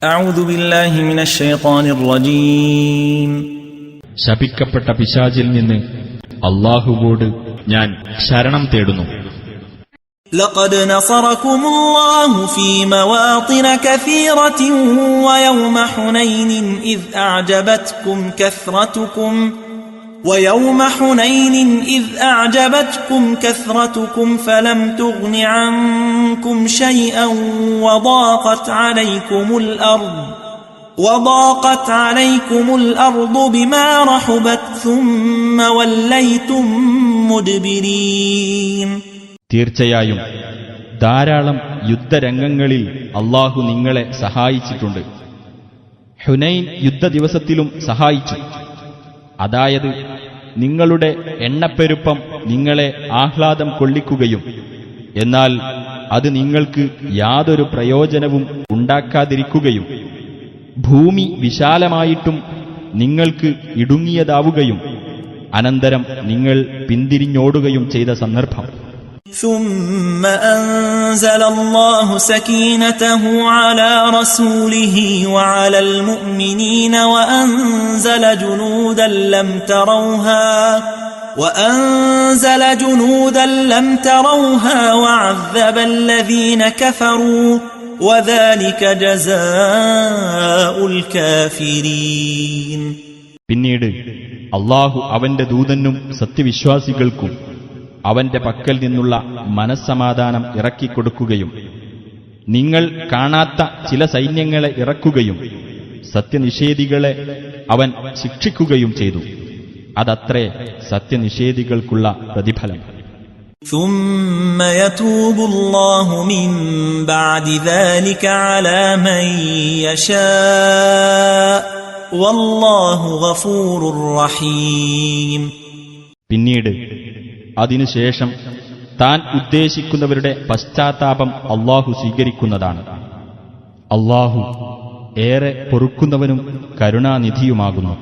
أعوذ بالله من الشيطان الرجيم ശപിക്കപ്പെട്ട പിശാചിൽ നിന്ന് അല്ലാഹുവോട് ഞാൻ ശരണം തേടുന്നു. لقد نصركم الله في مواطن كثيرة ويوم حنين إذ أعجبتكم كثرتكم فلم تغن عنكم شيئا وضاقت عليكم الأرض بما رحبت ثم وليتم مدبرين. തീർച്ചയായും ധാരാളം യുദ്ധരംഗങ്ങളിൽ അല്ലാഹു നിങ്ങളെ സഹായിച്ചിട്ടുണ്ട്. ഹുനൈൻ യുദ്ധദിവസത്തിലും സഹായിച്ചു. അതായത് നിങ്ങളുടെ എണ്ണപ്പെരുപ്പം നിങ്ങളെ ആഹ്ലാദം കൊള്ളിക്കുകയും എന്നാൽ അത് നിങ്ങൾക്ക് യാതൊരു പ്രയോജനവും ഉണ്ടാക്കാതിരിക്കുകയും ഭൂമി വിശാലമായിട്ടും നിങ്ങൾക്ക് ഇടുങ്ങിയതാവുകയും അനന്തരം നിങ്ങൾ പിന്തിരിഞ്ഞോടുകയും ചെയ്ത സന്ദർഭം. ثم أنزل الله سكينته على رسوله وعلى المؤمنين وأنزل جنودا لم تروها وعذب الذين كفروا وذلك جزاء الكافرين. പിന്നീട് അല്ലാഹു അവന്റെ ദൂതനും സത്യവിശ്വാസികൾക്കും അവന്റെ പക്കൽ നിന്നുള്ള മനസ്സമാധാനം ഇറക്കിക്കൊടുക്കുകയും നിങ്ങൾ കാണാത്ത ചില സൈന്യങ്ങളെ ഇറക്കുകയും സത്യനിഷേധികളെ അവൻ ശിക്ഷിക്കുകയും ചെയ്തു. അതത്രേ സത്യനിഷേധികൾക്കുള്ള പ്രതിഫലം. ثم يتوب الله من بعد ذلك على من يشاء والله غفور رحيم. പിന്നീട് അതിനുശേഷം താൻ ഉദ്ദേശിക്കുന്നവരുടെ പശ്ചാത്താപം അല്ലാഹു സ്വീകരിക്കുന്നതാണ്. അല്ലാഹു ഏറെ പൊറുക്കുന്നവനും കരുണാനിധിയുമാകുന്നു.